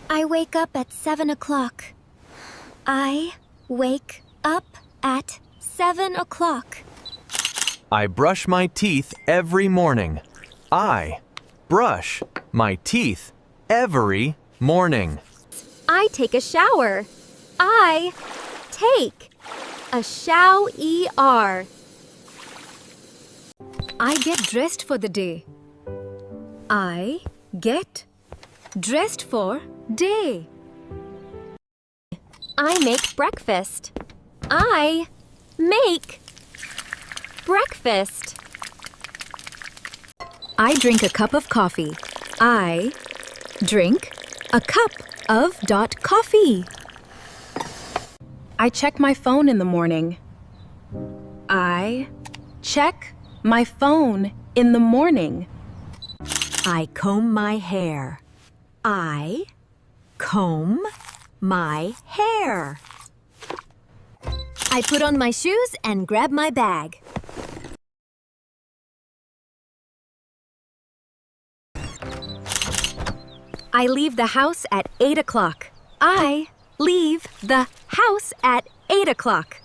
I wake up at 7 o'clock. I wake up at 7 o'clock. I brush my teeth every morning. I brush my teeth every morning. I take a shower. I take a shower. I get dressed for the day. I get dressed for day. I make breakfast. I make breakfast. I drink a cup of coffee. I drink a cup of coffee. I check my phone in the morning. I check my phone in the morning. I comb my hair. I comb my hair. I put on my shoes and grab my bag. I leave the house at 8 o'clock. I leave the house at 8 o'clock.